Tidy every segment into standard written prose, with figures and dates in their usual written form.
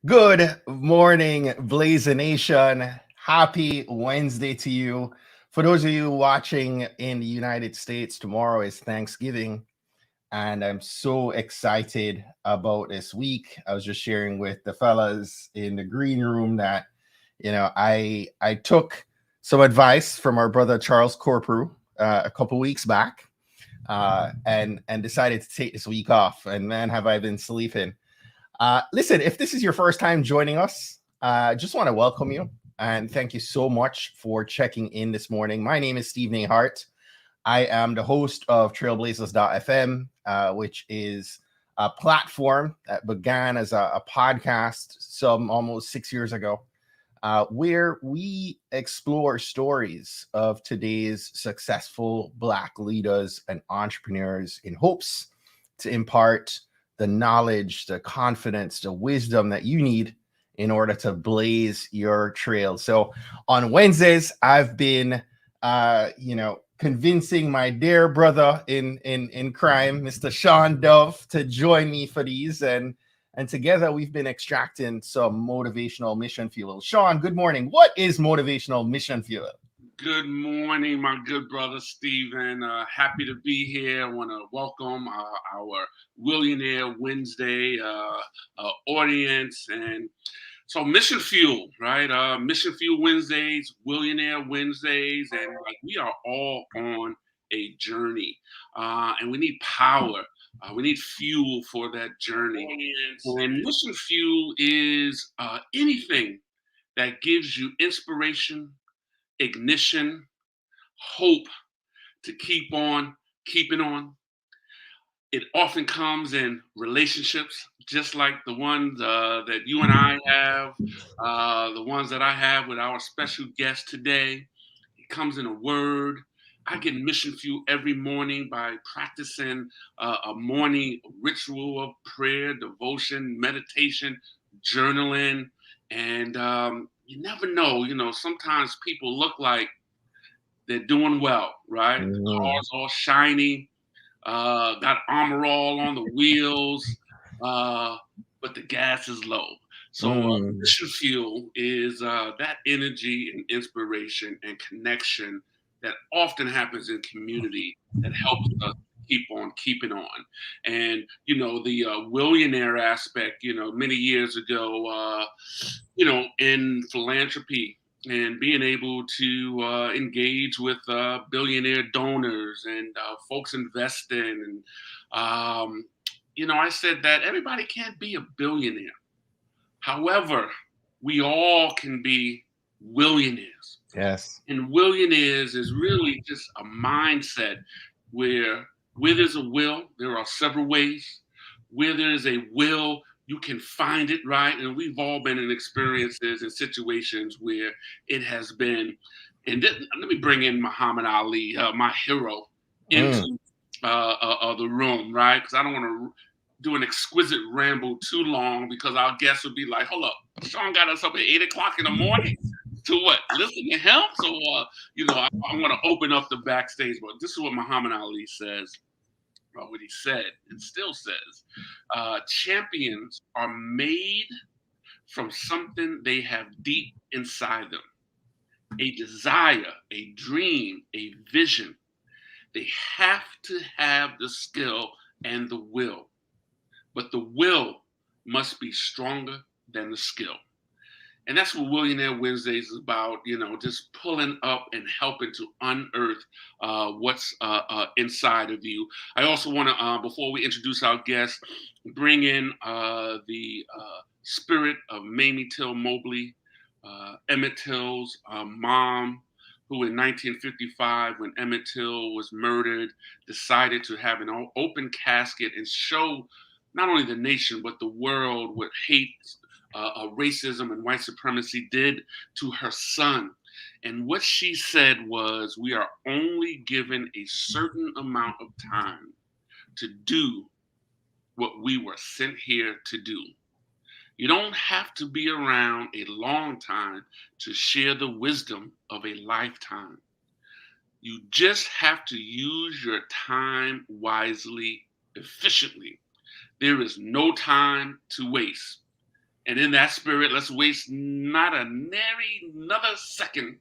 Good morning, Blaze Nation. Happy Wednesday to you. For those of you watching in the United States, tomorrow is Thanksgiving, and I'm so excited about this week. I was just sharing with the fellas in the green room that I took some advice from our brother Charles Corprew a couple weeks back, and decided to take this week off. And man, have I been sleeping. Listen, if this is your first time joining us, I just want to welcome you and thank you so much for checking in this morning. My name is Stephen Hart. I am the host of Trailblazers.fm, which is a platform that began as a podcast some almost 6 years ago, where we explore stories of today's successful Black leaders and entrepreneurs in hopes to impart the knowledge, the confidence, the wisdom that you need in order to blaze your trail. So on Wednesdays, I've been, convincing my dear brother in crime, Mr. Shawn Dove, to join me for these, and together we've been extracting some motivational mission fuel. Shawn, good morning. What is motivational mission fuel? Good morning, my good brother Stephen. Happy to be here. I want to welcome our Willionaire Wednesday audience. And so, Mission Fuel, right? Mission Fuel Wednesdays, Willionaire Wednesdays, and like we are all on a journey, and we need power. We need fuel for that journey. And Mission Fuel is anything that gives you inspiration, ignition, hope to keep on keeping on. It often comes in relationships, just like the ones that you and I have, the ones that I have with our special guest today. It comes in a word. I get mission fuel every morning by practicing a morning ritual of prayer, devotion, meditation, journaling, and you never know. Sometimes people look like they're doing well, right? The Mm. car's all shiny, got armor all on the wheels, uh, but the gas is low. So Mm. mission fuel is that energy and inspiration and connection that often happens in community that helps us keep on keeping on. And the millionaire aspect. Many years ago, in philanthropy and being able to engage with billionaire donors and folks investing. And, I said that everybody can't be a billionaire. However, we all can be millionaires. Yes. And millionaires is really just a mindset where there's a will, there are several ways. Where there's a will, you can find it, right? And we've all been in experiences and situations where it has been. And let me bring in Muhammad Ali, my hero, Mm. into the room, right? Because I don't want to do an exquisite ramble too long because our guests would be like, hold up, Shawn got us up at 8 o'clock in the morning to what? Listen to him? So, I want to open up the backstage, but this is what Muhammad Ali says, what he said and still says. Champions are made from something they have deep inside them, a desire, a dream, a vision. They have to have the skill and the will, but the will must be stronger than the skill. And that's what Willionaire Wednesdays is about, just pulling up and helping to unearth what's inside of you. I also want to, before we introduce our guest, bring in the spirit of Mamie Till Mobley, Emmett Till's mom, who in 1955, when Emmett Till was murdered, decided to have an open casket and show not only the nation, but the world what hate, racism, and white supremacy did to her son. And what she said was, we are only given a certain amount of time to do what we were sent here to do. You don't have to be around a long time to share the wisdom of a lifetime. You just have to use your time wisely, efficiently. There is no time to waste. And in that spirit, let's waste not another second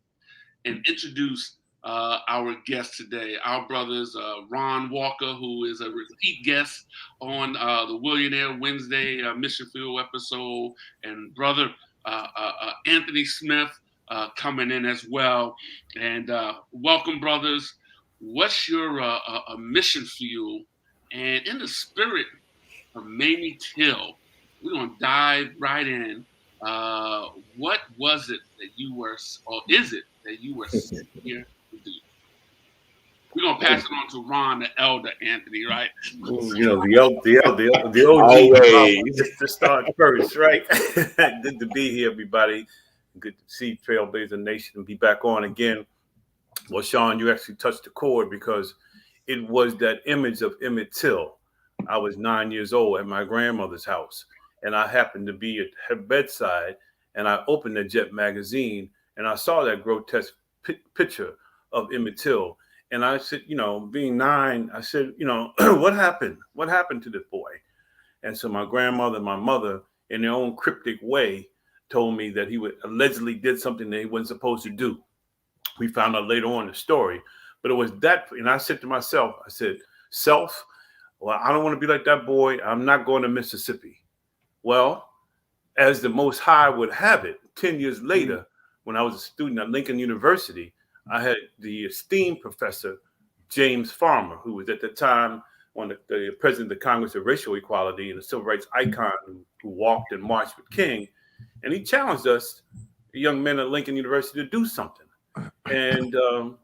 and introduce our guest today, our brothers Ron Walker, who is a repeat guest on the Willionaire Wednesday Mission Field episode, and brother Anthony Smith coming in as well. And welcome, brothers. What's your mission field? And in the spirit of Mamie Till, we're going to dive right in. What was it that you were, or is it that you were sent here to do? We're going to pass it on to Ron, the elder Anthony, right? The OG. Just to start first, right? Good to be here, everybody. Good to see Trailblazer Nation be back on again. Well, Shawn, you actually touched the chord because it was that image of Emmett Till. I was 9 years old at my grandmother's house, and I happened to be at her bedside, and I opened the Jet magazine, and I saw that grotesque picture of Emmett Till. And I said, being 9, I said, what happened? What happened to this boy? And so my grandmother and my mother, in their own cryptic way, told me that he allegedly did something that he wasn't supposed to do. We found out later on in the story, but it was that. And I said to myself, I said, self, well, I don't want to be like that boy. I'm not going to Mississippi. Well, as the Most High would have it, 10 years later, when I was a student at Lincoln University, I had the esteemed professor, James Farmer, who was at the time one of the president of the Congress of Racial Equality and a civil rights icon who walked and marched with King. And he challenged us, young men at Lincoln University, to do something. And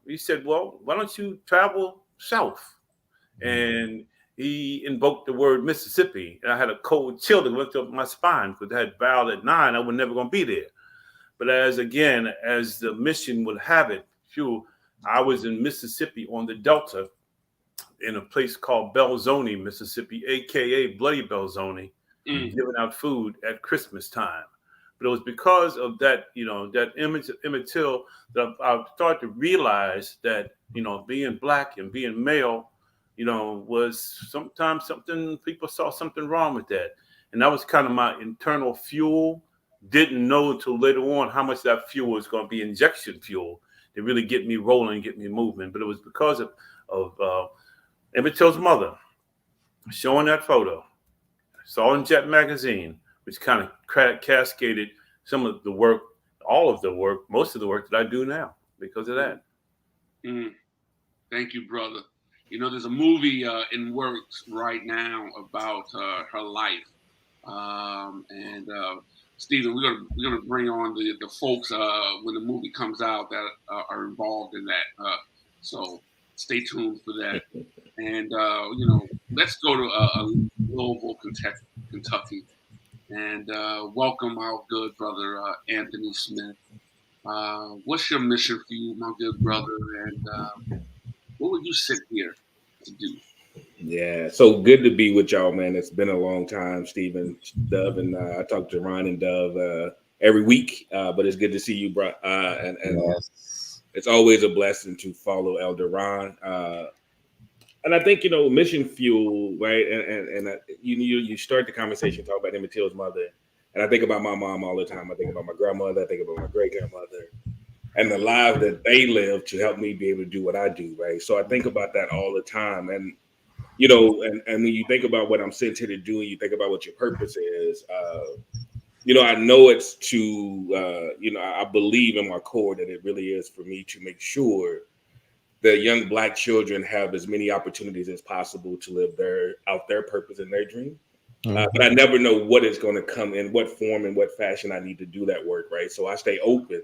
he said, well, why don't you travel south? And he invoked the word Mississippi. And I had a cold chill that went up my spine because I had vowed at 9 I was never going to be there. But as the mission would have it, I was in Mississippi on the Delta in a place called Belzoni, Mississippi, a.k.a. Bloody Belzoni, giving out food at Christmas time. But it was because of that, that image of Emmett Till that I started to realize that, being black and being male, was sometimes something, people saw something wrong with that. And that was kind of my internal fuel. Didn't know until later on how much that fuel was going to be injection fuel to really get me rolling, get me moving. But it was because of Emmett Till's mother showing that photo. I saw in Jet magazine, which kind of cascaded some of the work, all of the work, most of the work that I do now because of that. Thank you, brother. There's a movie in works right now about her life. Stephen, we're gonna bring on the folks when the movie comes out that are involved in that. So stay tuned for that. And let's go to Louisville, Kentucky, and welcome our good brother Anthony Smith. What's your mission for you, my good brother? And what would you sit here to do? Yeah, so good to be with y'all, man. It's been a long time, Stephen, Dove, and I talk to Ron and Dove every week, but it's good to see you, bro. And it's always a blessing to follow Elder Ron. And I think, mission fuel, right? And you start the conversation talking about Emmett Till's mother, and I think about my mom all the time. I think about my grandmother. I think about my great grandmother, and the lives that they lived to help me be able to do what I do, right? So I think about that all the time, and and when you think about what I'm sent here to do, and you think about what your purpose is, I know it's to, I believe in my core that it really is for me to make sure that young Black children have as many opportunities as possible to live out their purpose and their dream. But I never know what is going to come in, what form and what fashion I need to do that work, right? So I stay open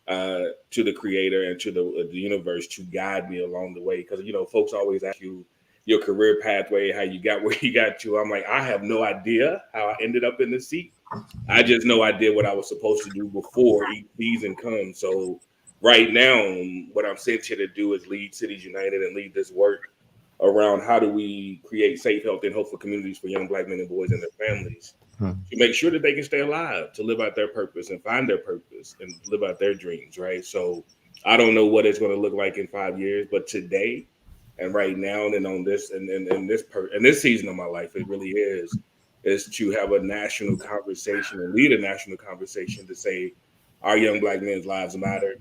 to the Creator and to the universe to guide me along the way. Because, folks always ask you your career pathway, how you got where you got to. I'm like, I have no idea how I ended up in this seat. I just know I did what I was supposed to do before each season comes. So right now, what I'm sent here to do is lead Cities United and lead this work around how do we create safe, healthy, and hopeful communities for young Black men and boys and their families to make sure that they can stay alive, to live out their purpose and find their purpose and live out their dreams, right? So I don't know what it's going to look like in 5 years, but today and right now and on this and this season of my life, it really is is to have a national conversation and lead a national conversation to say our young Black men's lives matter.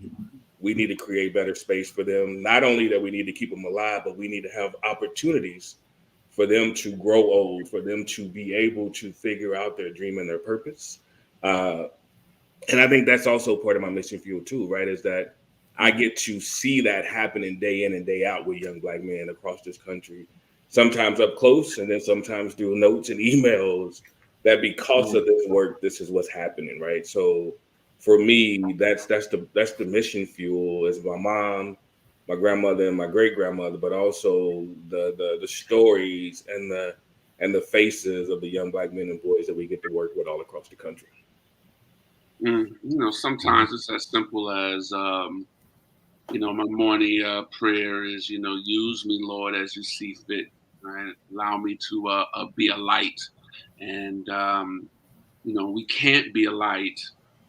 We need to create better space for them. Not only that we need to keep them alive, but we need to have opportunities for them to grow old, for them to be able to figure out their dream and their purpose. And I think that's also part of my mission fuel too, right? Is that I get to see that happening day in and day out with young Black men across this country, sometimes up close and then sometimes through notes and emails, that because of this work, this is what's happening, right? So for me, that's the mission fuel is my mom, my grandmother and my great grandmother, but also the stories and the faces of the young Black men and boys that we get to work with all across the country. Sometimes it's as simple as, my morning prayer is, use me, Lord, as you see fit, right? Allow me to be a light. And, we can't be a light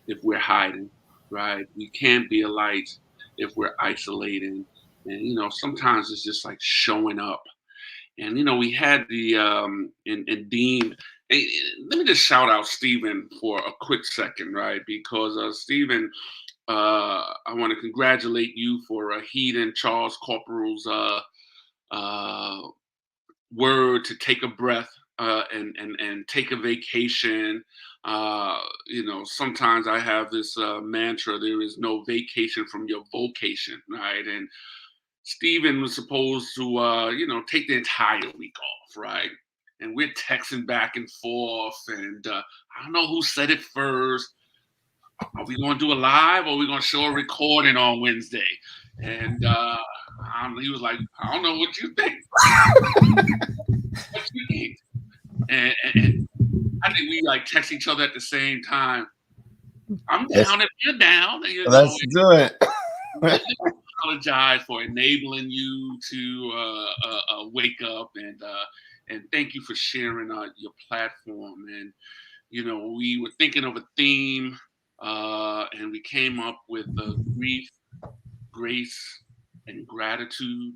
if we're hiding, right? We can't be a light if we're isolating. And, sometimes it's just like showing up. And, we had the, and Dean, hey, let me just shout out Stephen for a quick second, right? Because Stephen, I want to congratulate you for heeding Charles Corporal's word to take a breath and take a vacation. Sometimes I have this mantra: there is no vacation from your vocation, right? And Stephen was supposed to, take the entire week off, right? And we're texting back and forth, and I don't know who said it first. Are we going to do a live, or are we going to show a recording on Wednesday? And he was like, I don't know what you think. What you think? And I think we like text each other at the same time. I'm down if you're down. Let's do it. Apologize for enabling you to wake up, and thank you for sharing your platform. And we were thinking of a theme, and we came up with grief, grace, and gratitude,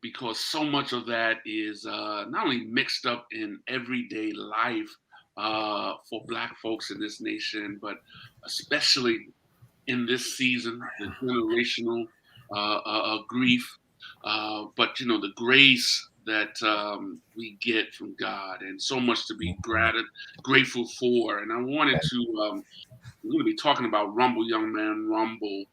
because so much of that is not only mixed up in everyday life for Black folks in this nation, but especially in this season, the generational grief, but the grace that we get from God, and so much to be grateful for. And I wanted to, we're going to be talking about Rumble Young Man Rumble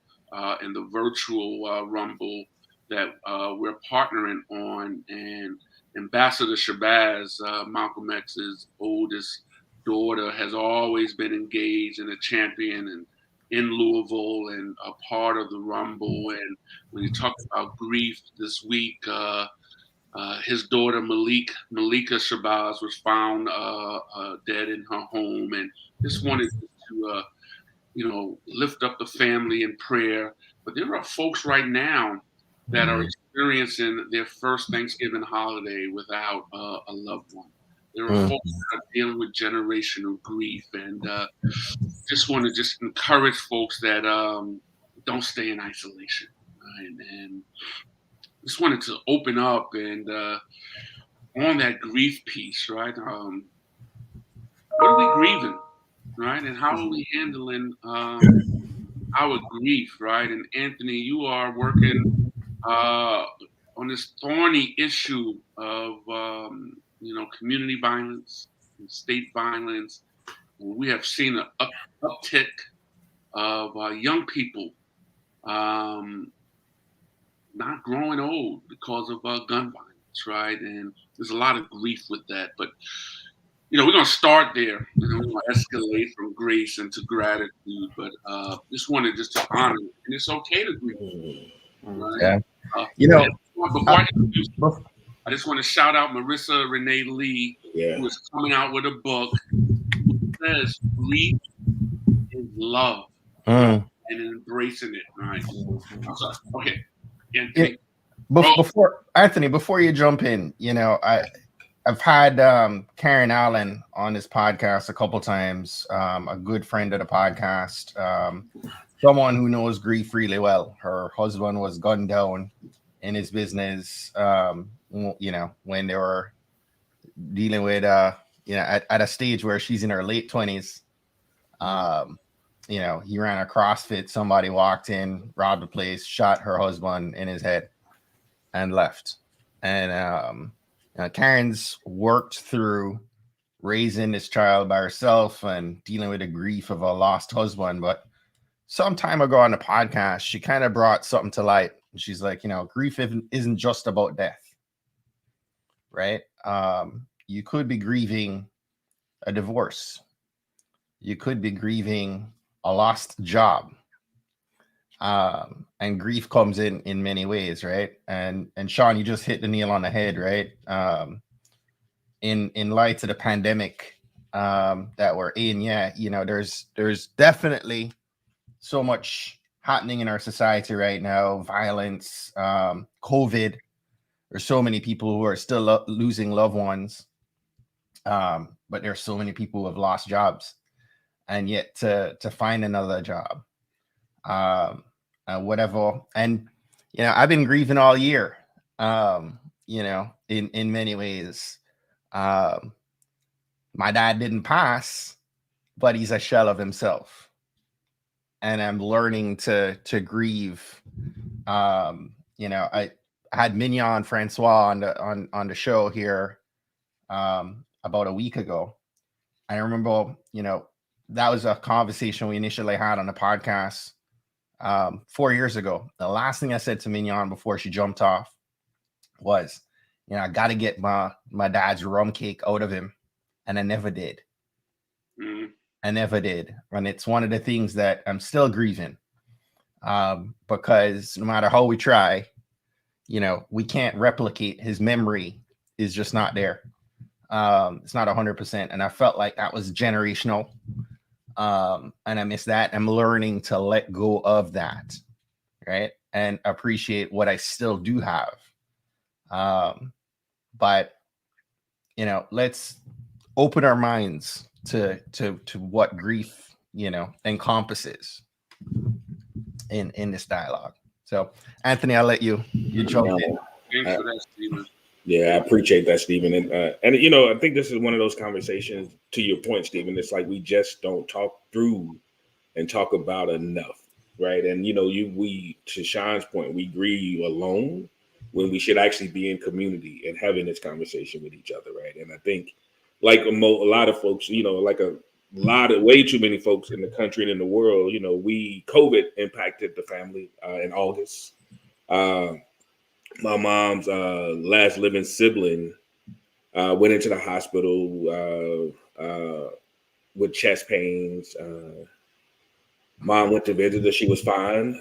and the virtual Rumble that we're partnering on. And Ambassador Shabazz, Malcolm X's oldest daughter, has always been engaged and a champion and in Louisville and a part of the Rumble. And when you talk about grief this week, his daughter Malika Shabazz was found dead in her home, and just wanted to lift up the family in prayer. But there are folks right now that are experiencing their first Thanksgiving holiday without a loved one. There are folks that are dealing with generational grief, and just want to encourage folks that don't stay in isolation, right? And just wanted to open up and on that grief piece, right? What are we grieving, right? And how are we handling our grief, right? And Anthony, you are working on this thorny issue of community violence and state violence. We have seen an uptick of young people not growing old because of gun violence, right? And there's a lot of grief with that. But we're going to start there. We're going to escalate from grace into gratitude. But just wanted to honor it. And it's okay to grieve. Right? Yeah. Before I introduce you, I just want to shout out Marissa Renee Lee, who is coming out with a book who says grief is love and embracing it. Right? I'm sorry. Okay. Anthony. Before you jump in, I've had Karen Allen on this podcast a couple times, a good friend of the podcast, someone who knows grief really well. Her husband was gunned down in his business, when they were dealing with at a stage where she's in her late 20s. He ran a CrossFit. Somebody walked in, robbed the place, shot her husband in his head, and left. And Karen's worked through raising this child by herself and dealing with the grief of a lost husband. But some time ago on the podcast, she kind of brought something to light. She's like, grief isn't just about death, right? You could be grieving a divorce. You could be grieving a lost job. And grief comes in many ways, right? And Shawn, you just hit the nail on the head, right? In light of the pandemic that we're in, there's definitely so much happening in our society right now. Violence, COVID. There's so many people who are still losing loved ones. But there's so many people who have lost jobs, and yet to find another job, whatever. And I've been grieving all year. In many ways. My dad didn't pass, but he's a shell of himself, and I'm learning to grieve. I had Mignon Francois on the show here about a week ago. I remember, that was a conversation we initially had on the podcast 4 years ago. The last thing I said to Mignon before she jumped off was, I got to get my dad's rum cake out of him. And I never did. I never did. And it's one of the things that I'm still grieving, because no matter how we try, we can't replicate his memory. Is just not there. It's not 100%. And I felt like that was generational. And I miss that. I'm learning to let go of that, right? And appreciate what I still do have. But let's open our minds to what grief, encompasses in this dialogue. So, Anthony, I'll let you jump in. Thanks for that, Stephen. Yeah, I appreciate that, Stephen. And I think this is one of those conversations, to your point, Stephen, it's like we just don't talk through and talk about enough, right? And, we, to Shawn's point, we grieve alone when we should actually be in community and having this conversation with each other, right? And I think, like a lot of folks, way too many folks in the country and in the world, COVID impacted the family in August. My mom's last living sibling went into the hospital with chest pains. Mom went to visit her. She was fine.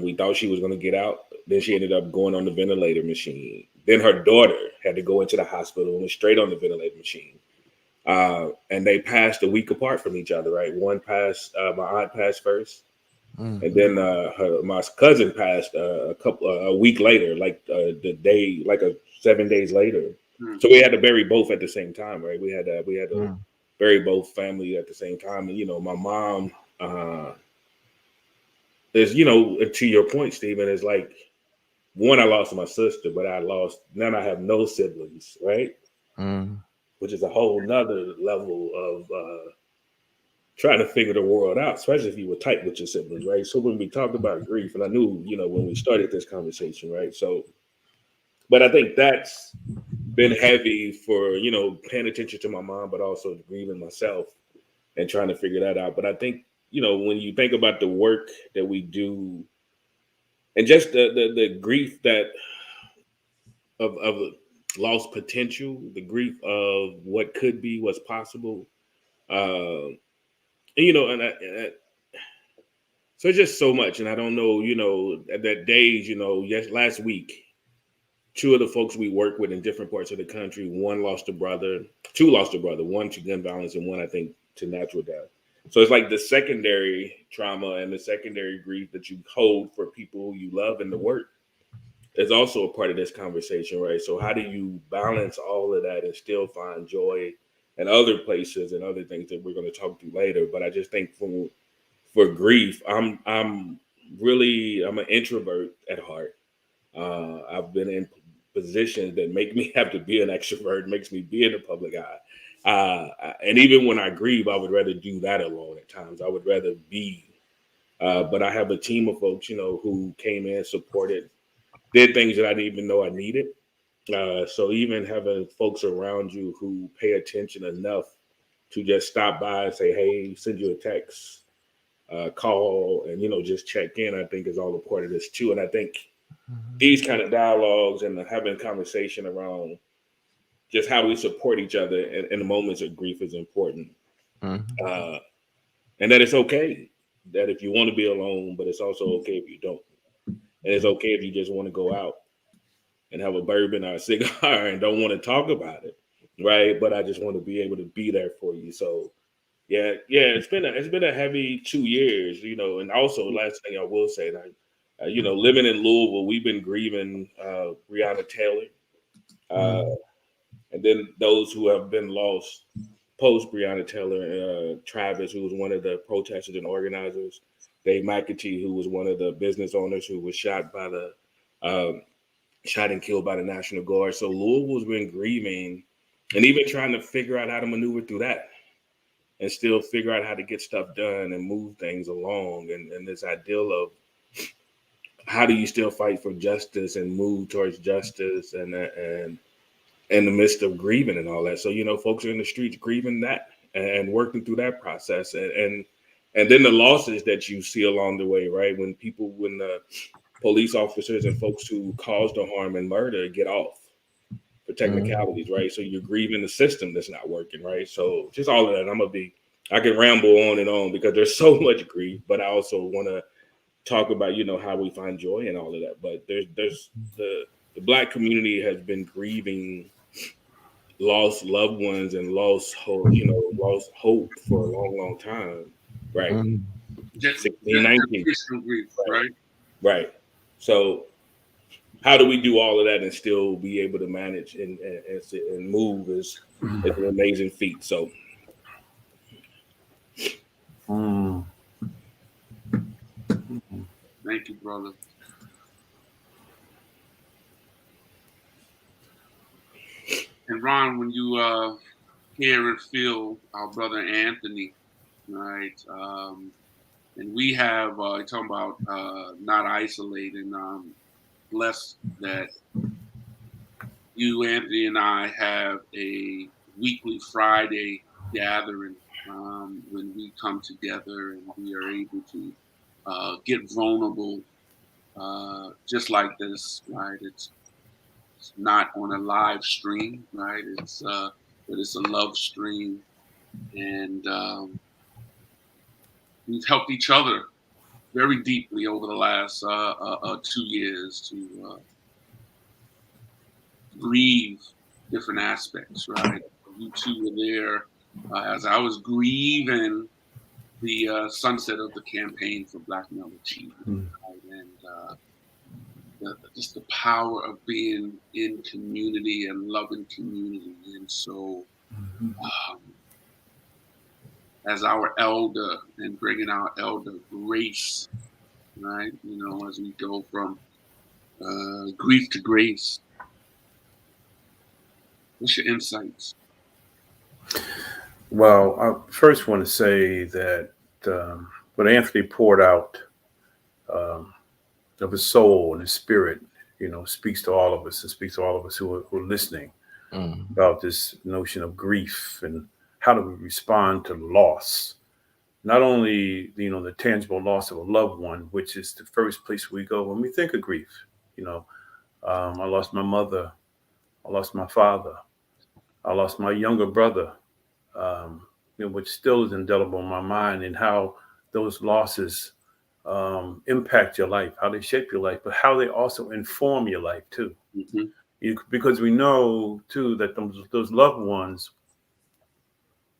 We thought she was going to get out. Then she ended up going on the ventilator machine. Then her daughter had to go into the hospital and went straight on the ventilator machine. And they passed a week apart from each other, right? One passed, my aunt passed first. And then my cousin passed a week later, like 7 days later. So we had to bury both at the same time, right? We had to bury both family at the same time. And my mom is, to your point, Stephen, is like, one, I lost my sister, but now I have no siblings, right? Which is a whole nother level of trying to figure the world out, especially if you were tight with your siblings, right? So when we talked about grief, and I knew, when we started this conversation, right? So, but I think that's been heavy for, paying attention to my mom, but also grieving myself and trying to figure that out. But I think, when you think about the work that we do and just the grief that of lost potential, the grief of what could be, what's possible, so it's just so much. And I don't know, that days, last week, two of the folks we work with in different parts of the country, two lost a brother, one to gun violence and one, I think, to natural death. So it's like the secondary trauma and the secondary grief that you hold for people you love in the work is also a part of this conversation, right? So how do you balance all of that and still find joy in other places and other things that we're going to talk to later? But I just think for grief, I'm an introvert at heart. I've been in positions that make me have to be an extrovert, makes me be in the public eye. And even when I grieve, I would rather do that alone at times. I would rather be, but I have a team of folks, who came in, supported, did things that I didn't even know I needed. So even having folks around you who pay attention enough to just stop by and say, hey, send you a text, call, and, just check in, I think is all a part of this too. And I think these kind of dialogues and having conversation around just how we support each other in the moments of grief is important. And that it's okay that if you want to be alone, but it's also okay if you don't. And it's okay if you just want to go out and have a bourbon or a cigar and don't want to talk about it, right? But I just want to be able to be there for you. So yeah, it's been a heavy 2 years, and also last thing I will say, that living in Louisville, we've been grieving Breonna Taylor, and then those who have been lost post Breonna Taylor, Travis, who was one of the protesters and organizers, Dave McAtee, who was one of the business owners who was shot and killed by the National Guard. So Louisville's been grieving and even trying to figure out how to maneuver through that and still figure out how to get stuff done and move things along. And this ideal of how do you still fight for justice and move towards justice and in the midst of grieving and all that. So, folks are in the streets grieving that and working through that process. And then the losses that you see along the way, right? When the police officers and folks who caused the harm and murder get off for technicalities, right? So you're grieving the system that's not working, right? So just all of that. I can ramble on and on because there's so much grief, but I also want to talk about, how we find joy and all of that. But there's the Black community has been grieving lost loved ones and lost hope for a long, long time, right? 16, 19. Grief, right? Right. So how do we do all of that and still be able to manage and move is an amazing feat. So Thank you, brother. And Ron, when you hear and feel our brother Anthony, right? And we have talking about not isolating. Blessed that you, Anthony, and I have a weekly Friday gathering when we come together and we are able to get vulnerable, just like this, right? It's not on a live stream, right? But it's a love stream, and we've helped each other very deeply over the last 2 years to grieve different aspects, right? You two were there as I was grieving the sunset of the campaign for Black male achievement, right? And just the power of being in community and loving community. And so as our elder and bringing our elder grace, right? As we go from grief to grace. What's your insights? Well, I first want to say that what Anthony poured out of his soul and his spirit, speaks to all of us and speaks to all of us who are listening about this notion of grief and how do we respond to loss. Not only, the tangible loss of a loved one, which is the first place we go when we think of grief. I lost my mother. I lost my father. I lost my younger brother, which still is indelible in my mind, and how those losses impact your life, how they shape your life, but how they also inform your life too. Because we know too that those loved ones,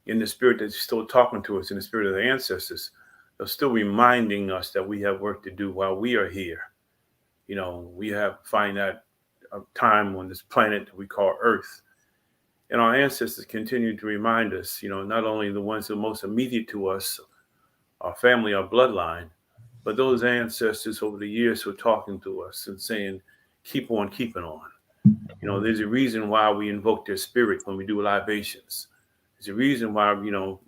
in the spirit that's still talking to us, in the spirit of the ancestors, they're still reminding us that we have work to do while we are here. We have finite time on this planet that we call Earth. And our ancestors continue to remind us, not only the ones who are most immediate to us, our family, our bloodline, but those ancestors over the years who are talking to us and saying, keep on keeping on. There's a reason why we invoke their spirit when we do libations. It's a reason why,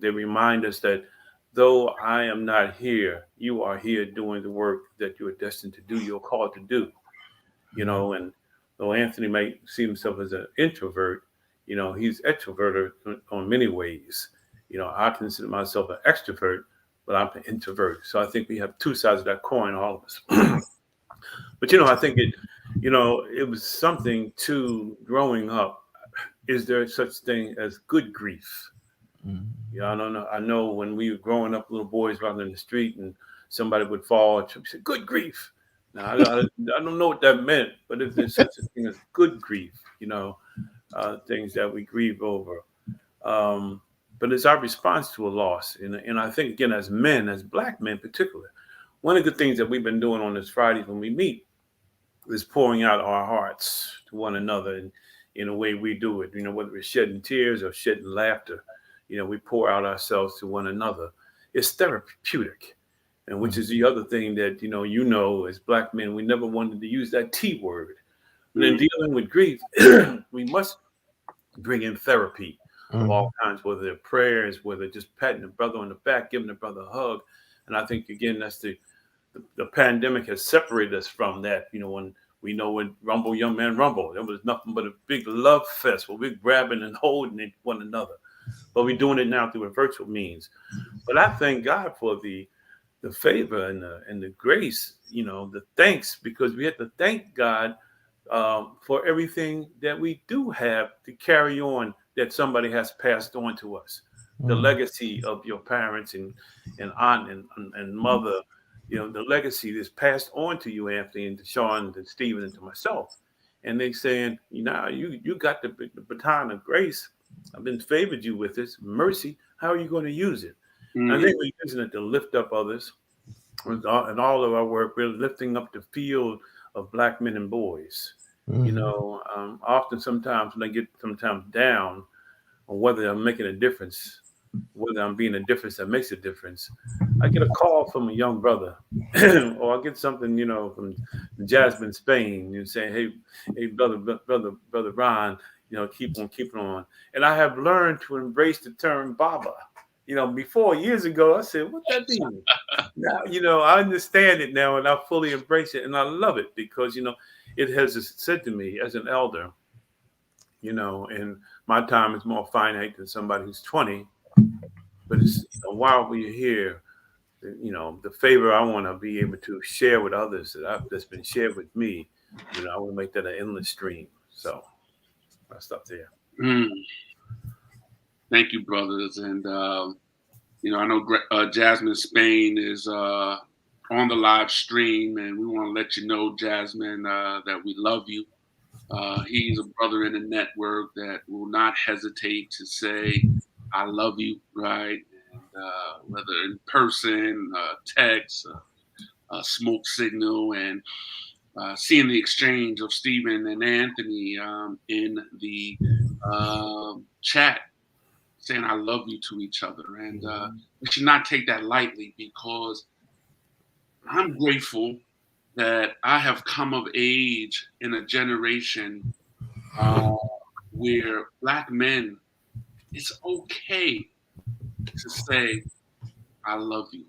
they remind us that though I am not here, you are here doing the work that you are destined to do, you're called to do. And though Anthony may see himself as an introvert, he's extroverted on many ways. I consider myself an extrovert, but I'm an introvert. So I think we have two sides of that coin, all of us. But I think it was something to growing up. Is there such thing as good grief? Yeah, I don't know. I know when we were growing up, little boys running in the street, and somebody would fall, and we said, "Good grief." Now I don't know what that meant, but if there's such a thing as good grief, things that we grieve over, but it's our response to a loss, and I think again as men, as Black men particularly, one of the things that we've been doing on this Friday when we meet is pouring out our hearts to one another, and in a way we do it, whether it's shedding tears or shedding laughter. We pour out ourselves to one another. It's therapeutic. And which is the other thing that, as Black men, we never wanted to use that T word. But in dealing with grief, we must bring in therapy of all kinds, whether they're prayers, whether just patting a brother on the back, giving a brother a hug. And I think, again, that's the pandemic has separated us from that. When we know when Rumble, Young Man Rumble, there was nothing but a big love fest where we're grabbing and holding one another. But we're doing it now through a virtual means. But I thank God for the favor and the grace, the thanks, because we have to thank God for everything that we do have to carry on that somebody has passed on to us. The legacy of your parents and aunt and mother, the legacy that's passed on to you, Anthony, and to Shawn, and to Stephen, and to myself. And they saying, you got the baton of grace. I've been favored you with this mercy. How are you going to use it? I think we're using it to lift up others. And all of our work, we're lifting up the field of Black men and boys. Often sometimes when I get down on whether I'm making a difference, whether I'm being a difference that makes a difference, I get a call from a young brother, or I get something, from Jasmine, Spain, saying, hey, brother Ron, keep on keeping on. And I have learned to embrace the term Baba. Before years ago, I said, what that mean? Now, I understand it now, and I fully embrace it, and I love it because, it has said to me as an elder, and my time is more finite than somebody who's 20, but it's while we're here, the favor I want to be able to share with others that's been shared with me, I want to make that an endless stream. So I'll stop there. Thank you, brothers. And, I know Jasmine Spain is on the live stream, and we want to let you know, Jasmine, that we love you. He's a brother in the network that will not hesitate to say, I love you, right? And whether in person, text, smoke signal, and seeing the exchange of Stephen and Anthony in the chat, saying I love you to each other. And we should not take that lightly, because I'm grateful that I have come of age in a generation where Black men, it's okay to say, I love you.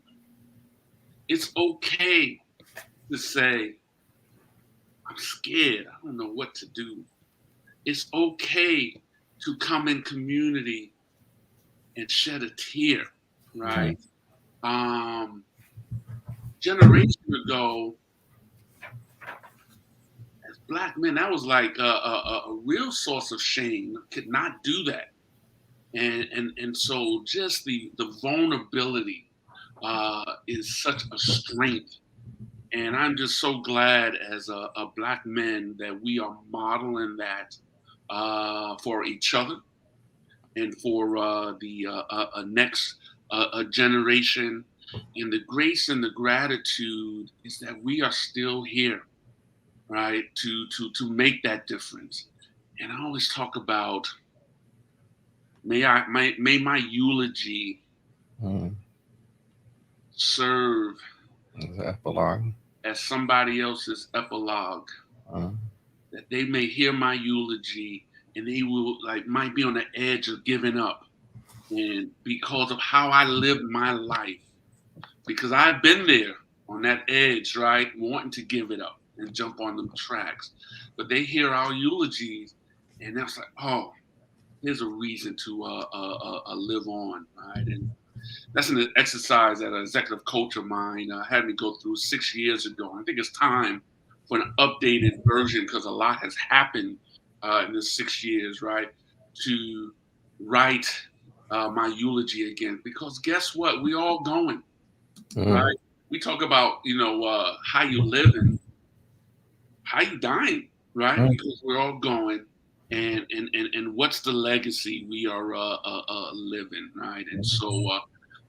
It's okay to say, I'm scared. I don't know what to do. It's okay to come in community and shed a tear, right? Generation ago, as Black men, that was like a real source of shame. Could not do that, and so just the vulnerability is such a strength, and I'm just so glad as a Black men that we are modeling that for each other and for the next generation. And the grace and the gratitude is that we are still here, right? To make that difference. And I always talk about may my eulogy serve as somebody else's epilogue. That they may hear my eulogy and they will might be on the edge of giving up. and because of how I lived my life, because I've been there on that edge, right, wanting to give it up and jump on them tracks, but they hear our eulogies, and that's like, oh, here's a reason to live on, right? And that's an exercise that an executive coach of mine had me go through 6 years ago. I think it's time for an updated version because a lot has happened in the 6 years, right? To write my eulogy again, because guess what? We all going, right? We talk about how you live and how you dying, right? Because we're all going, and what's the legacy we are living, right? And so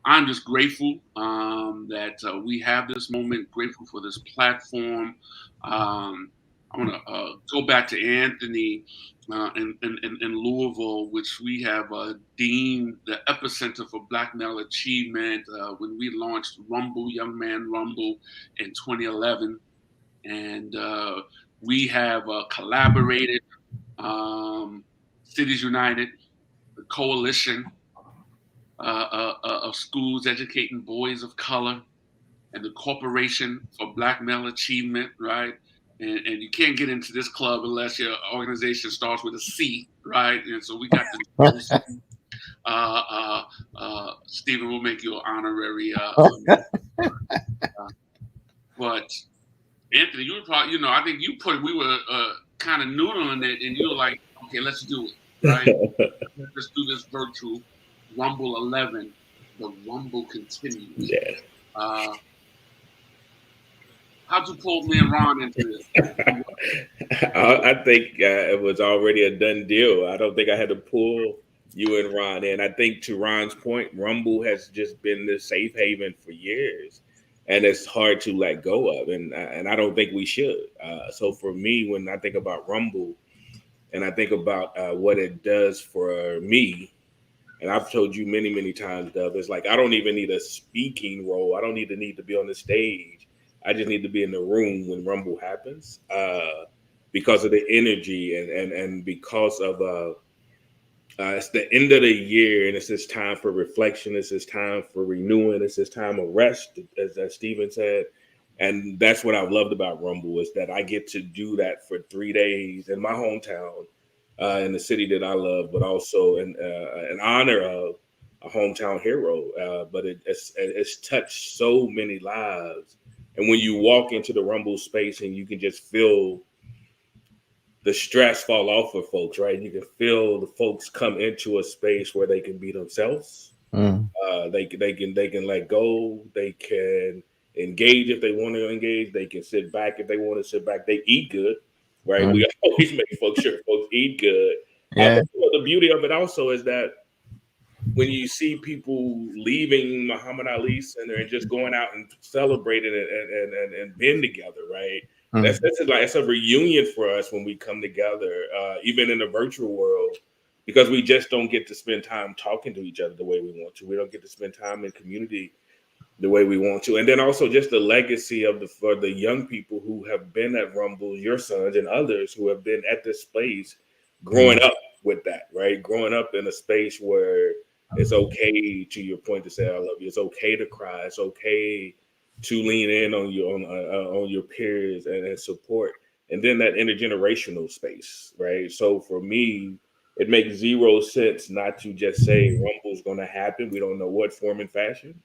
I'm just grateful that we have this moment. Grateful for this platform. I want to go back to Anthony in Louisville, which we have deemed the epicenter for Black male achievement when we launched Rumble, Young Man Rumble, in 2011. And we have collaborated, Cities United, the coalition of schools educating boys of color, and the Corporation for Black Male Achievement, right? And you can't get into this club unless your organization starts with a C, right? And so we got the Stephen will make you an honorary. But Anthony, you were probably, I think we were kind of noodling it, and you were like, okay, let's do it, right? Let's do this virtual Rumble 11. The Rumble continues. Yeah. How'd you pull me and Ron into this? I think it was already a done deal. I don't think I had to pull you and Ron in. I think to Ron's point, Rumble has just been this safe haven for years, and it's hard to let go of. And I don't think we should. So for me, when I think about Rumble, and I think about what it does for me, and I've told you many, many times, Dove, it's like I don't even need a speaking role. I don't even need to be on the stage. I just need to be in the room when Rumble happens because of the energy and because of it's the end of the year and it's this time for reflection. It's this time for renewing. It's this time of rest, as Stephen said. And that's what I've loved about Rumble is that I get to do that for 3 days in my hometown, in the city that I love, but also in honor of a hometown hero. But it's touched so many lives. And when you walk into the Rumble space and you can just feel the stress fall off of folks, right? You can feel the folks come into a space where they can be themselves. They can let go. They can engage if they want to engage. They can sit back if they want to sit back. They eat good, right? We always make folks sure folks eat good. Yeah. But the beauty of it also is that when you see people leaving Muhammad Ali Center and just going out and celebrating and being together, right? That's like it's a reunion for us when we come together, even in the virtual world, because we just don't get to spend time talking to each other the way we want to. We don't get to spend time in community the way we want to. And then also just the legacy for the young people who have been at Rumble, your sons and others who have been at this space, growing up with that, right? Growing up in a space where it's okay, to your point, to say I love you. It's okay to cry. It's okay to lean in on your peers and support. And then that intergenerational space, right? So for me, it makes zero sense not to just say Rumble's going to happen. We don't know what form and fashion,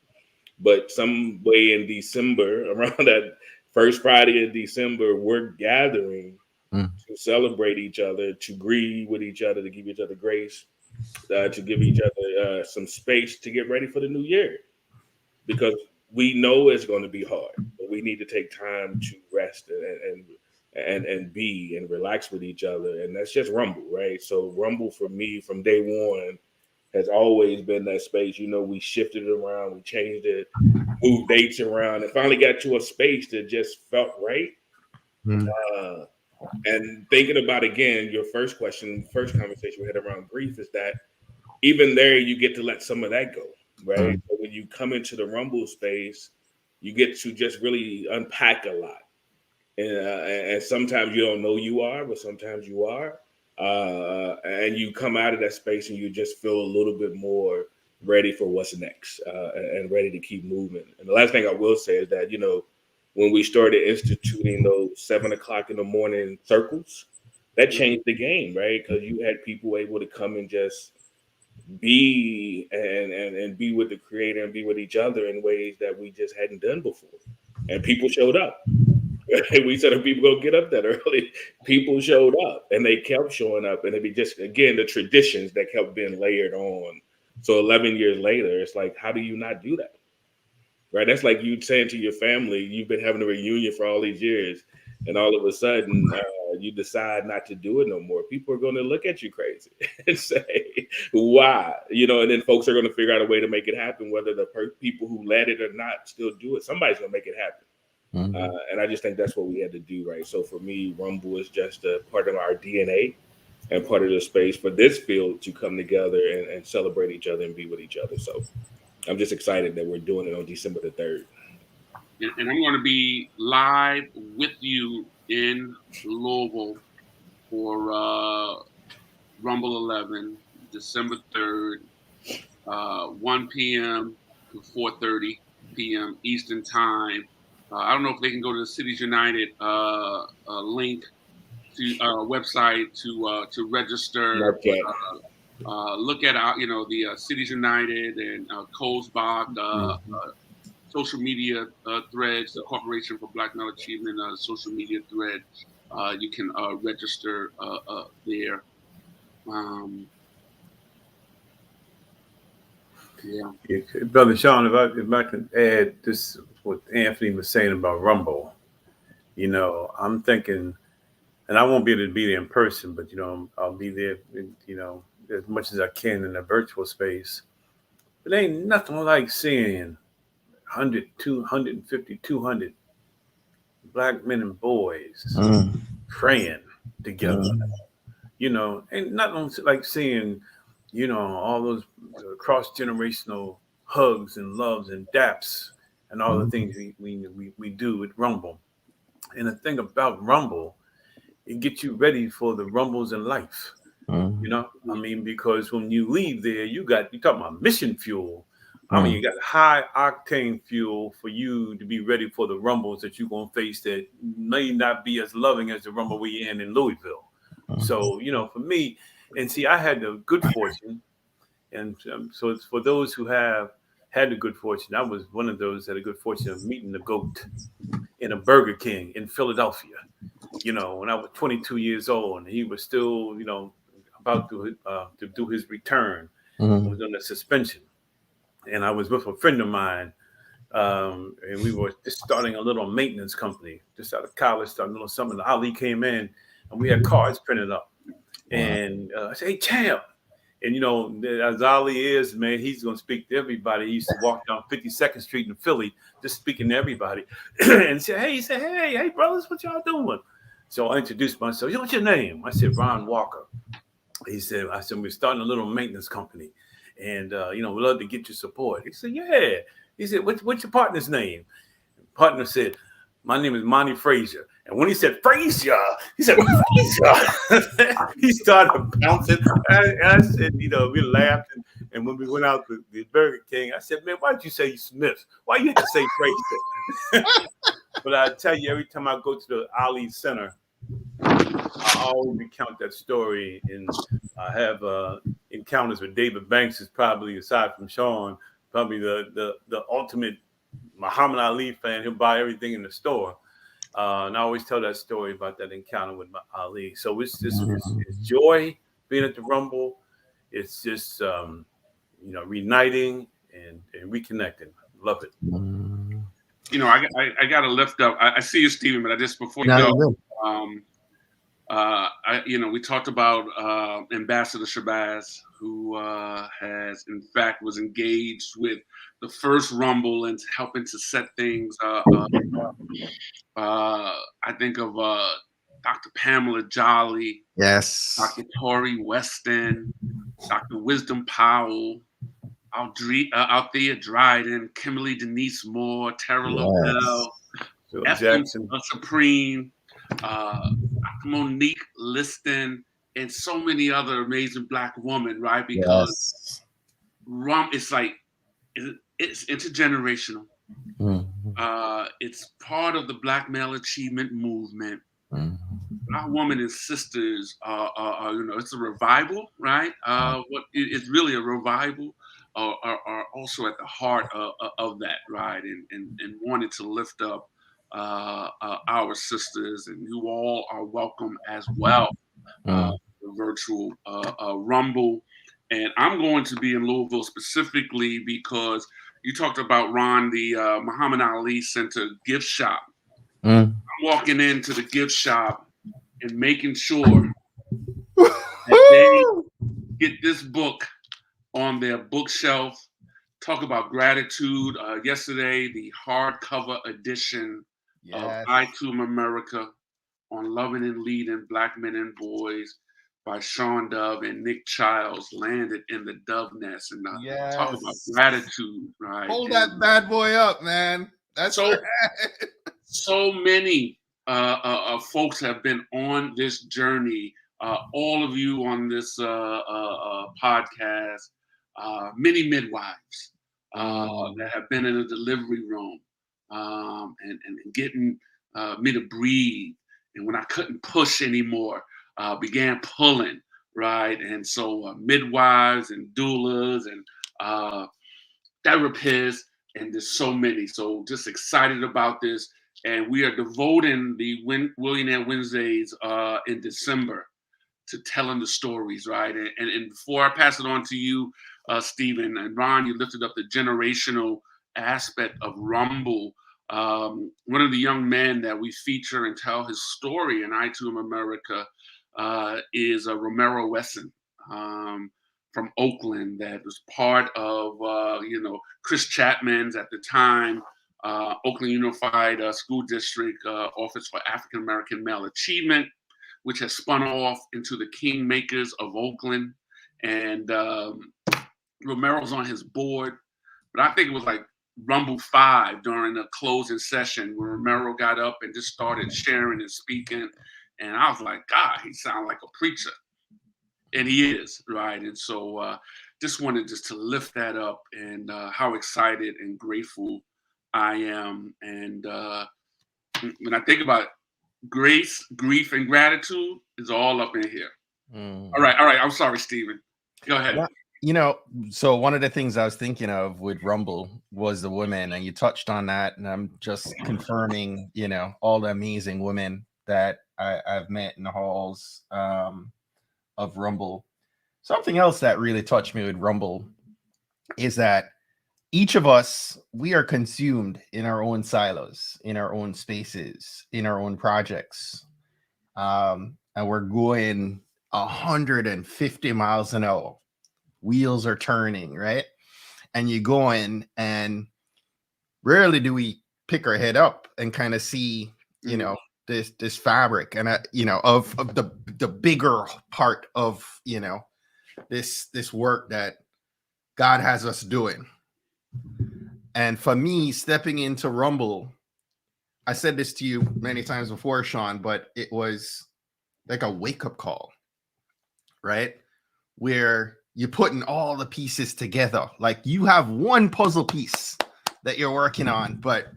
but some way in December, around that first Friday in December, we're gathering to celebrate each other, to grieve with each other, to give each other grace, to give each other some space to get ready for the new year, because we know it's going to be hard, but we need to take time to rest and be and relax with each other. And that's just Rumble, right? So Rumble for me from day one has always been that space. We shifted it around, we changed it, moved dates around, and finally got to a space that just felt right. And thinking about, again, your first question, first conversation we had around grief is that even there, you get to let some of that go, right? So when you come into the Rumble space, you get to just really unpack a lot. And sometimes you don't know you are, but sometimes you are. And you come out of that space and you just feel a little bit more ready for what's next and ready to keep moving. And the last thing I will say is that, you know, when we started instituting those 7 o'clock in the morning circles, that changed the game, right? Because you had people able to come and just be and be with the creator and be with each other in ways that we just hadn't done before. And people showed up. We said if people go get up that early, people showed up and they kept showing up. And it'd be just, again, the traditions that kept being layered on. So 11 years later, it's like, how do you not do that? Right? That's like you saying to your family, you've been having a reunion for all these years, and all of a sudden you decide not to do it no more. People are going to look at you crazy and say, why? You know, and then folks are going to figure out a way to make it happen, whether the people who led it or not still do it. Somebody's going to make it happen. And I just think that's what we had to do, right? So for me, Rumble is just a part of our DNA and part of the space for this field to come together and celebrate each other and be with each other. So I'm just excited that we're doing it on December the 3rd. And I'm going to be live with you in Louisville for Rumble 11, December 3rd, 1 p.m. to 4:30 p.m. Eastern Time. I don't know if they can go to the Cities United link to website to register. Look at the Cities United and Coles Bach social media threads, the Corporation for Black Male Achievement social media thread. You can register there. Yeah, Brother Shawn, if I can add this, what Anthony was saying about Rumble, you know, I'm thinking, and I won't be able to be there in person, but, you know, I'll be there, you know, as much as I can in the virtual space. But ain't nothing like seeing 100, 250, 200 black men and boys praying together. You know, ain't nothing like seeing, you know, all those cross-generational hugs and loves and daps and all the things we do with Rumble. And the thing about Rumble, it gets you ready for the rumbles in life. You know, I mean, because when you leave there, you talking about mission fuel. I mean, you got high octane fuel for you to be ready for the rumbles that you're going to face that may not be as loving as the rumble we in Louisville. So, you know, for me, and see, I had the good fortune. And so it's for those who have had the good fortune. I was one of those that had the good fortune of meeting the GOAT in a Burger King in Philadelphia, you know, when I was 22 years old, and he was still, you know, about to do his return. He was on the suspension. And I was with a friend of mine, and we were just starting a little maintenance company, just out of college, starting a little something. Ali came in, and we had cards printed up. And I said, "Hey, champ." And, you know, as Ali is, man, he's going to speak to everybody. He used to walk down 52nd Street in Philly, just speaking to everybody. And he said, hey, brothers, what y'all doing? So I introduced myself. What's your name? I said, Ron Walker. I said, we're starting a little maintenance company. And, you know, we'd love to get your support. He said, yeah. He said, what's your partner's name? Partner said, my name is Monty Frazier. And when he said Frazier, Frazier. He started bouncing. And I said, you know, we laughed. And when we went out to the Burger King, I said, man, why did you say Smith? Why you had to say Frazier? But I tell you, every time I go to the Ali Center, I always recount that story. And I have encounters with David Banks, is probably, aside from Shawn, probably the ultimate Muhammad Ali fan. He'll buy everything in the store. And I always tell that story about that encounter with Ali. So it's just it's joy being at the Rumble. It's just you know, reuniting and reconnecting. Love it. You know, I got to lift up. I see you, Stephen, but I just before you go, you know, we talked about Ambassador Shabazz, who has, in fact, was engaged with the first Rumble and helping to set things. I think of Dr. Pamela Jolly, yes, Dr. Tori Weston, Dr. Wisdom Powell, Althea Dryden, Kimberly Denise Moore, Tara Lavelle, Jackson Supreme, Dr. Monique Liston, and so many other amazing Black women, right? Because it's like it's intergenerational. It's part of the Black male achievement movement. Black women and sisters it's a revival, right? It's really a revival. Are also at the heart of that, right? And wanted to lift up our sisters, and you all are welcome as well. The virtual Rumble, and I'm going to be in Louisville specifically because you talked about, Ron, the Muhammad Ali Center gift shop. I'm walking into the gift shop and making sure that they get this book on their bookshelf. Talk about gratitude. Yesterday, the hardcover edition of I Too Am America on Loving and Leading Black Men and Boys by Shawn Dove and Nick Childs landed in the Dove Nest. And talk about gratitude, right? Hold that bad boy up, man. That's so many folks have been on this journey. All of you on this podcast, many midwives that have been in a delivery room and getting me to breathe. And when I couldn't push anymore, began pulling, right? And so midwives and doulas and therapists, and there's so many. So just excited about this. And we are devoting the Willionaire Wednesdays in December to telling the stories, right? And before I pass it on to you, Stephen, and Ron, you lifted up the generational aspect of Rumble. One of the young men that we feature and tell his story in I Too Am America is Romero Wesson from Oakland, that was part of, Chris Chapman's at the time, Oakland Unified School District Office for African American Male Achievement, which has spun off into the Kingmakers of Oakland. And Romero's on his board, but I think it was like Rumble 5 during a closing session where Romero got up and just started sharing and speaking. And I was like, God, he sounds like a preacher. And he is, right? And so just wanted to lift that up, and how excited and grateful I am. And when I think about grace, grief, and gratitude, it's all up in here. All right. I'm sorry, Stephen. Go ahead. So one of the things I was thinking of with Rumble was the women, and you touched on that, and I'm just confirming, all the amazing women that I've met in the halls of Rumble. Something else that really touched me with Rumble is that each of us, we are consumed in our own silos, in our own spaces, in our own projects. And we're going 150 miles an hour. Wheels are turning, right? And you go in, and rarely do we pick our head up and kind of see, this fabric and of the bigger part of this work that God has us doing. And for me, stepping into Rumble, I said this to you many times before, Shawn, but it was like a wake-up call, right? Where you're putting all the pieces together. Like you have one puzzle piece that you're working on, but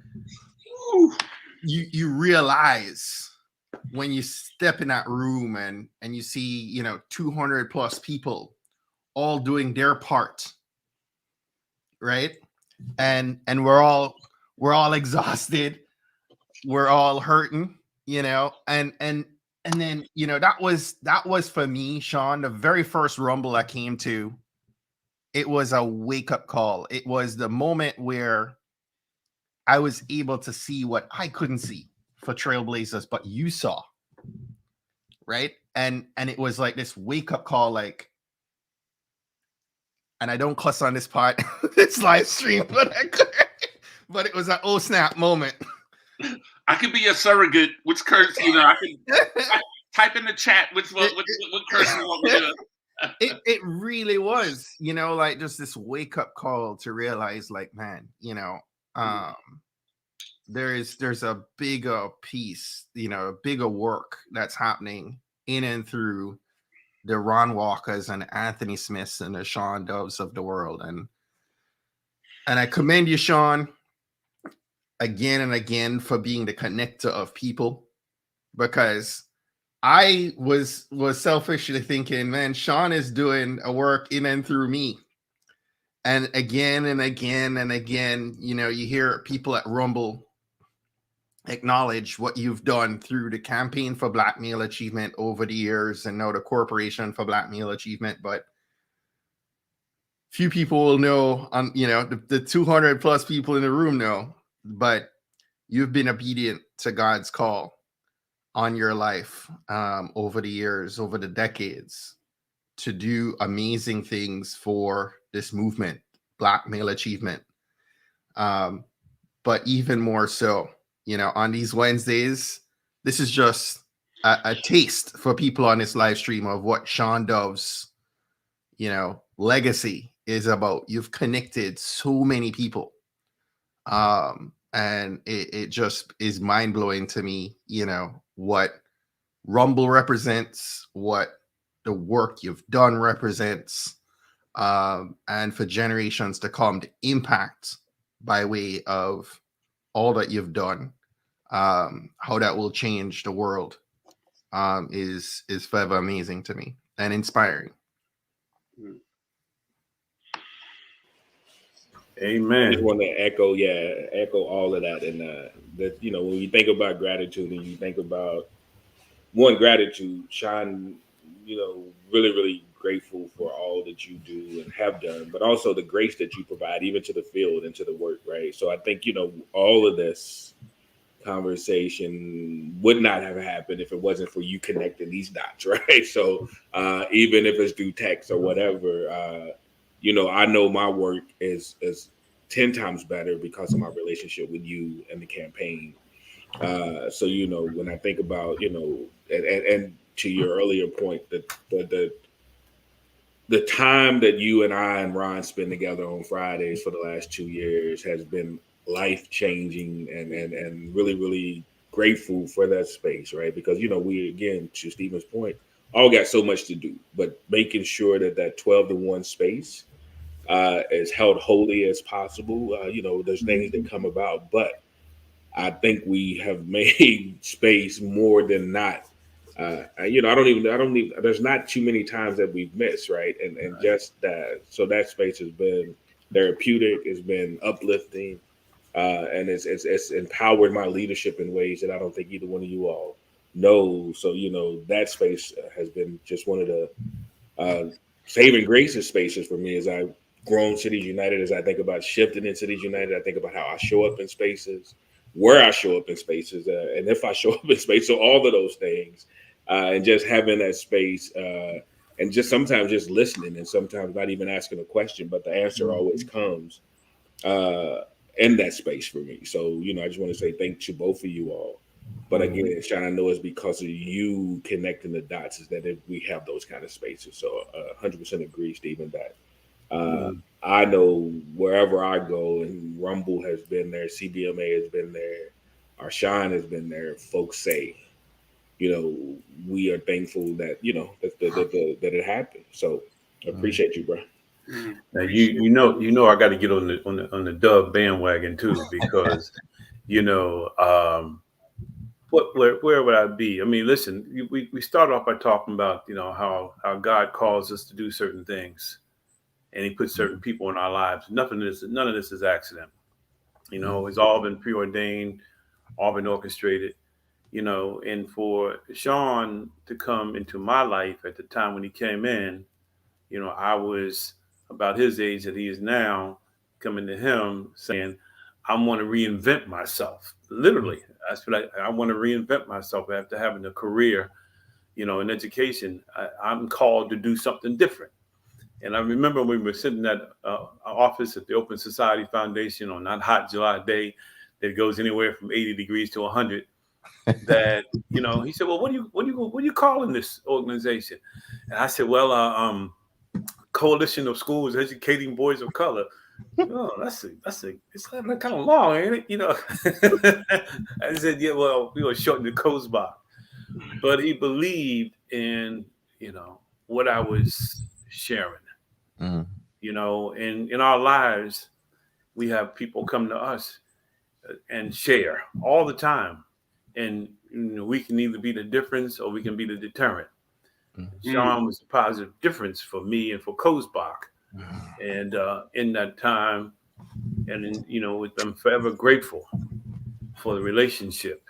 you realize when you step in that room and you see 200 plus people all doing their part, right? And we're all exhausted, we're all hurting, and then that was for me, Shawn, the very first Rumble I came to. It was a wake-up call. It was the moment where I was able to see what I couldn't see for Trailblazers, but you saw, right? And it was like this wake-up call, like, and I don't cuss on this part, this live stream, but it was an oh snap moment. I could be a surrogate. Which curse, I can type in the chat which curse you want me to. It really was, like just this wake-up call to realize, like, man, there's a bigger piece, a bigger work that's happening in and through the Ron Walkers and Anthony Smiths and the Shawn Doves of the world. And I commend you, Shawn, again and again for being the connector of people, because I was selfishly thinking, man, Shawn is doing a work in and through me. And again and again and again, you know, you hear people at Rumble acknowledge what you've done through the campaign for Black Male Achievement over the years, and now the Corporation for Black Male Achievement. But few people will know, you know, the 200 plus people in the room know, but you've been obedient to God's call on your life over the years, over the decades, to do amazing things for this movement, Black Male Achievement. But even more so, you know, on these Wednesdays, this is just a taste for people on this live stream of what Shawn Dove's, you know, legacy is about. You've connected so many people. And it just is mind-blowing to me, you know, what Rumble represents, what the work you've done represents, and for generations to come, the impact by way of all that you've done, how that will change the world, is forever amazing to me and inspiring. Amen. I just want to echo all of that. And that, you know, when you think about gratitude and you think about gratitude, Shawn, you know, really, really grateful for all that you do and have done, but also the grace that you provide even to the field and to the work, right? So I think, you know, all of this conversation would not have happened if it wasn't for you connecting these dots, right? So even if it's through text or whatever, you know, I know my work is 10 times better because of my relationship with you and the campaign. So, you know, when I think about, you know, and to your earlier point, the time that you and I and Ron spend together on Fridays for the last 2 years has been life-changing, and really, really grateful for that space, right? Because, you know, we, again, to Stephen's point, all got so much to do, but making sure that 12-to-1 space as held holy as possible. You know, there's things that come about, but I think we have made space more than not. You know, I don't even, there's not too many times that we've missed, right? And just that, so that space has been therapeutic, it's been uplifting, and it's empowered my leadership in ways that I don't think either one of you all know. So, you know, that space has been just one of the saving graces spaces for me as I've grown Cities United, as I think about shifting in Cities United. I think about how I show up in spaces, where I show up in spaces, and if I show up in space. So all of those things, and just having that space, and just sometimes just listening, and sometimes not even asking a question, but the answer always comes in that space for me. So, you know, I just want to say thanks to both of you all. But again, Shawn, I know it's because of you connecting the dots is that we have those kind of spaces. So 100% agree, Stephen, that I know wherever I go, and Rumble has been there, CBMA has been there, our Shawn has been there, folks say, you know, we are thankful that, you know, that it happened. So I appreciate you, bro. Now, you know I got to get on the Dove bandwagon too, because you know, where would I be? I mean, listen, we start off by talking about, you know, how God calls us to do certain things, and He puts certain people in our lives. None of this is accident. You know, it's all been preordained, all been orchestrated. You know, and for Shawn to come into my life at the time when he came in, you know, I was about his age that he is now, coming to him saying, I want to reinvent myself. Literally, that's what I want to reinvent myself after having a career, you know, in education. I'm called to do something different. And I remember when we were sitting at our office at the Open Society Foundation on that hot July day that goes anywhere from 80 degrees to 100. That, you know, he said, well, what are you calling this organization? And I said, well, Coalition of Schools Educating Boys of Color. Oh, it's kind of long, ain't it? You know, I said, yeah, well, we were shorten the COSBA, but he believed in, you know, what I was sharing. Mm. You know, and in our lives, we have people come to us and share all the time. And we can either be the difference or we can be the deterrent. Shawn was a positive difference for me and for Kozbach. And in that time, and I'm forever grateful for the relationship.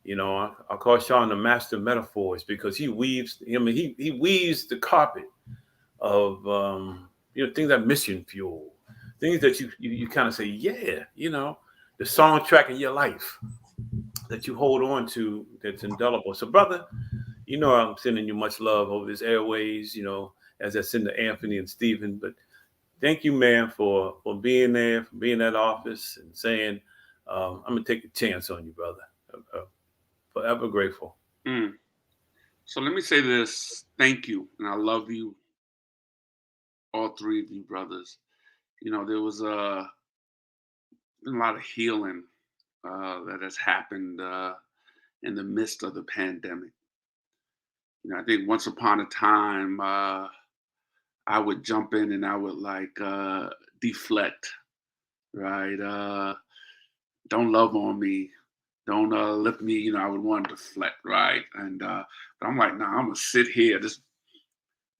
I call Shawn the master of metaphors because he weaves. I mean, he weaves the carpet of things like mission fuel, things that you kind of say, yeah, the soundtrack of your life that you hold on to that's indelible. So, brother, I'm sending you much love over this airways. As I send to Anthony and Stephen, but thank you, man, for being there, for being at office and saying, I'm gonna take a chance on you, brother. Forever grateful. So let me say this. Thank you. And I love you, all three of you brothers. There was been a lot of healing that has happened in the midst of the pandemic. I think once upon a time, I would jump in and I would deflect, right? Don't love on me. Don't lift me. I would want to deflect, right? And but I'm like, nah, I'm gonna sit here, just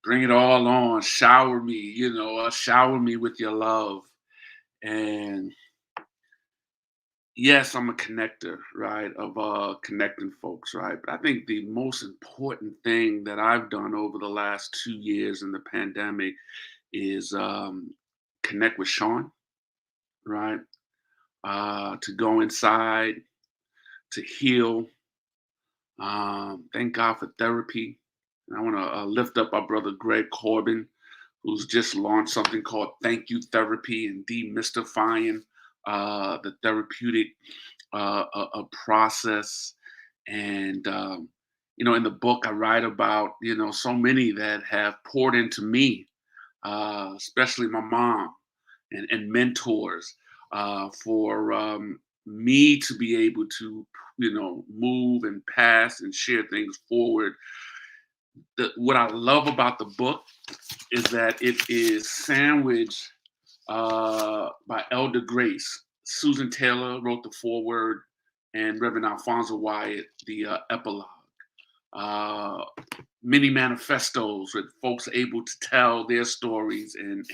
bring it all on, shower me, shower me with your love. And yes, I'm a connector, right, of connecting folks, right? But I think the most important thing that I've done over the last 2 years in the pandemic is connect with Shawn, right? To go inside, to heal. Thank God for therapy. And I want to lift up our brother Greg Corbin, who's just launched something called Thank You Therapy and demystifying the therapeutic process. And, in the book, I write about, so many that have poured into me, especially my mom and mentors for me to be able to, move and pass and share things forward. What I love about the book is that it is sandwiched by Elder Grace. Susan Taylor wrote the foreword, and Reverend Alfonso Wyatt the epilogue. Many manifestos with folks able to tell their stories, and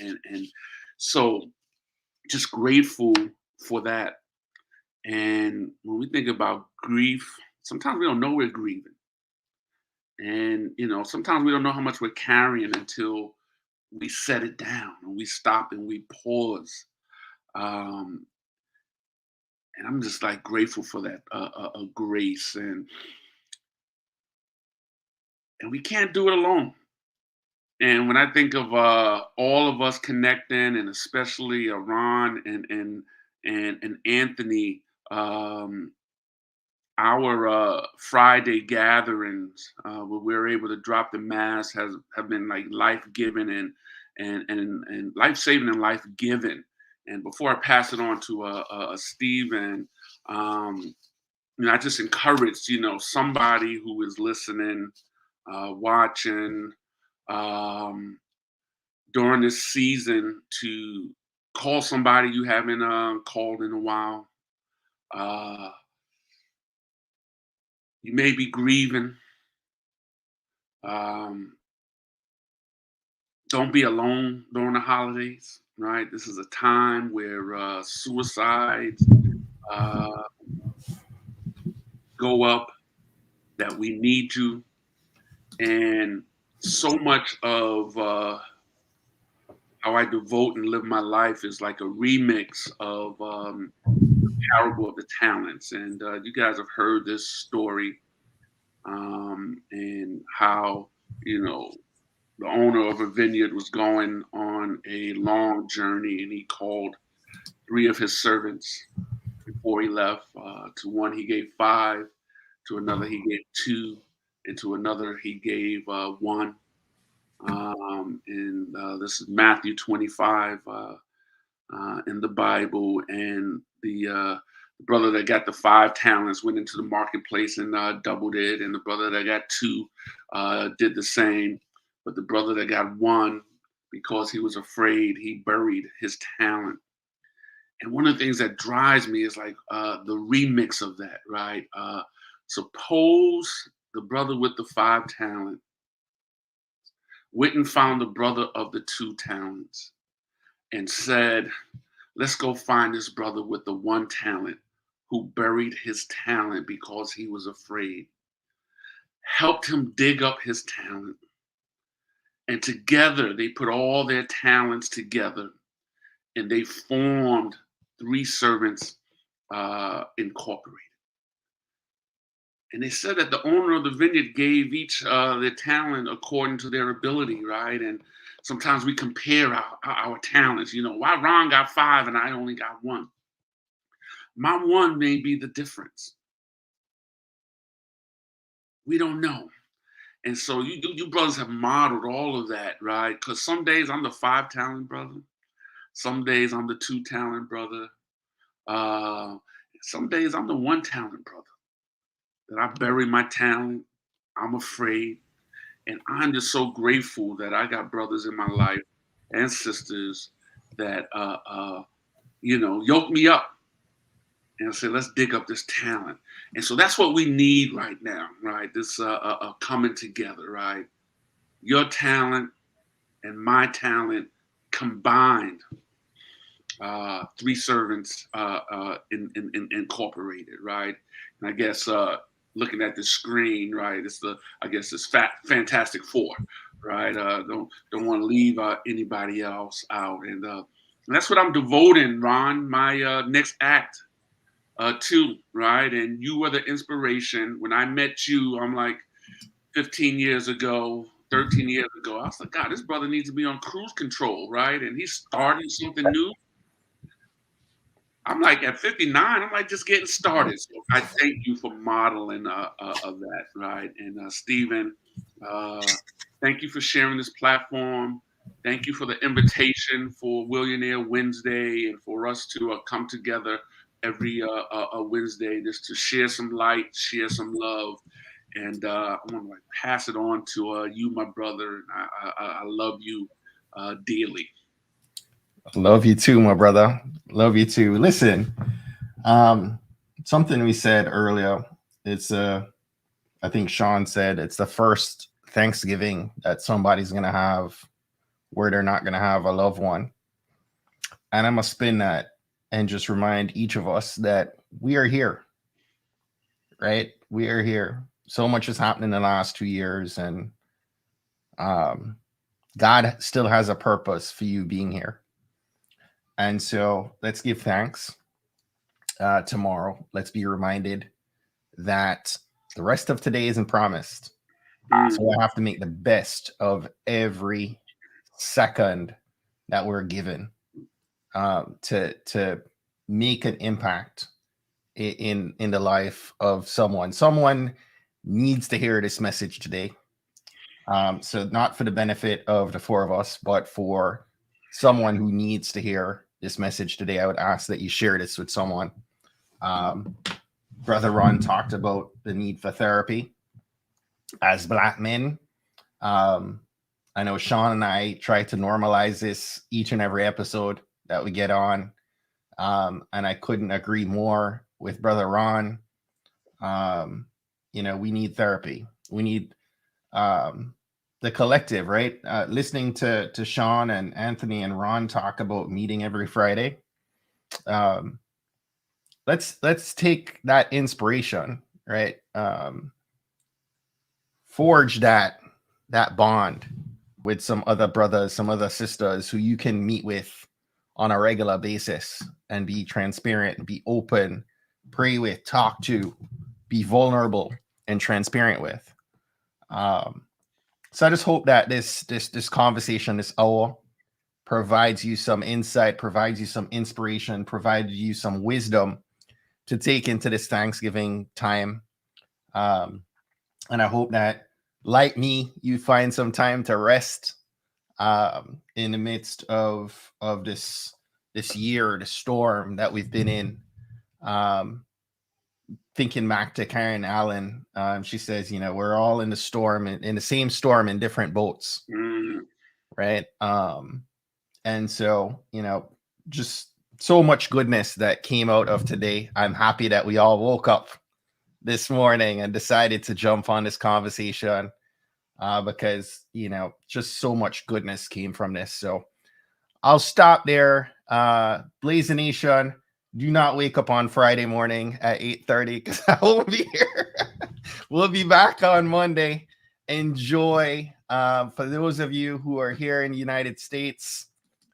so just grateful for that. And when we think about grief, sometimes we don't know we're grieving, and sometimes we don't know how much we're carrying until we set it down and we stop and we pause. And I'm just grateful for that grace, and we can't do it alone. And when I think of all of us connecting, and especially Ron and Anthony, our Friday gatherings where we're able to drop the mask have been life giving and life saving and life giving. And before I pass it on to Stephen, I just encourage somebody who is listening, watching during this season to call somebody you haven't called in a while. You may be grieving. Don't be alone during the holidays, right? This is a time where suicides go up, that we need you. And so much of how I devote and live my life is like a remix of the parable of the talents. And you guys have heard this story, and how, the owner of a vineyard was going on a long journey, and he called 3 of his servants before he left. To one, he gave 5, to another, he gave 2, and to another, he gave 1. And this is Matthew 25 in the Bible. And the brother that got the 5 talents went into the marketplace and doubled it. And the brother that got 2 did the same. but the brother that got one, because he was afraid, he buried his talent. And one of the things that drives me is like the remix of that, right? Suppose the brother with the 5 talent went and found the brother of the 2 talents and said, let's go find this brother with the 1 talent who buried his talent because he was afraid. Helped him dig up his talent. And together they put all their talents together and they formed 3 Servants Incorporated. And they said that the owner of the vineyard gave each their talent according to their ability, right? And sometimes we compare our talents. You know, why Ron got 5 and I only got 1? My 1 may be the difference. We don't know. And so you brothers have modeled all of that, right? Because some days I'm the 5 talent brother. Some days I'm the 2 talent brother. Some days I'm the 1 talent brother. That I bury my talent. I'm afraid. And I'm just so grateful that I got brothers in my life and sisters that, yoke me up and say, let's dig up this talent. And so that's what we need right now, right? This coming together, right? Your talent and my talent combined, 3 Servants Incorporated, right? And I guess looking at the screen, right? It's it's Fantastic Four, right? Don't want to leave anybody else out, and that's what I'm devoting, Ron, my next act to, right? And you were the inspiration. When I met you, I'm like 15 years ago, 13 years ago. I was like, God, this brother needs to be on cruise control, right? And he's starting something new. I'm like at 59, I'm like just getting started. So I thank you for modeling of that, right? And Stephen, thank you for sharing this platform. Thank you for the invitation for Willionaire Wednesday and for us to come together every Wednesday just to share some light, share some love. And I want to pass it on to you, my brother. I love you dearly. Love you too, my brother. Love you too. Listen, something we said earlier. It's I think Shawn said it's the first Thanksgiving that somebody's gonna have where they're not gonna have a loved one. And I must spin that and just remind each of us that we are here. Right? We are here. So much has happened in the last 2 years, and God still has a purpose for you being here. And so let's give thanks. Tomorrow, let's be reminded that the rest of today isn't promised. So I have to make the best of every second that we're given to make an impact in the life of someone. Someone needs to hear this message today. So not for the benefit of the 4 of us, but for someone who needs to hear this message today, I would ask that you share this with someone. Brother Ron talked about the need for therapy as Black men. I know Shawn and I try to normalize this each and every episode that we get on. And I couldn't agree more with Brother Ron. We need therapy. We need the collective, right? Listening to Shawn and Anthony and Ron talk about meeting every Friday. Let's take that inspiration, right? Forge that bond with some other brothers, some other sisters who you can meet with on a regular basis and be transparent, be open, pray with, talk to, be vulnerable and transparent with. So I just hope that this conversation, this hour, provides you some insight, provides you some inspiration, provides you some wisdom to take into this Thanksgiving time. And I hope that, like me, you find some time to rest in the midst of this year, the storm that we've been in. thinking back to Karen Allen. She says, you know, we're all in the storm, in the same storm, in different boats, right? And so, you know, just so much goodness that came out of today. I'm happy that we all woke up this morning and decided to jump on this conversation because, you know, just so much goodness came from this. So I'll stop there. Blaze Nation, do not wake up on Friday morning at 8:30 because I won't be here. We'll be back on Monday. Enjoy. For those of you who are here in the United States,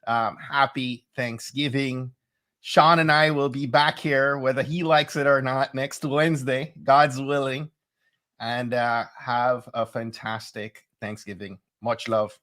happy Thanksgiving. Shawn and I will be back here, whether he likes it or not, next Wednesday, God's willing. And have a fantastic Thanksgiving. Much love.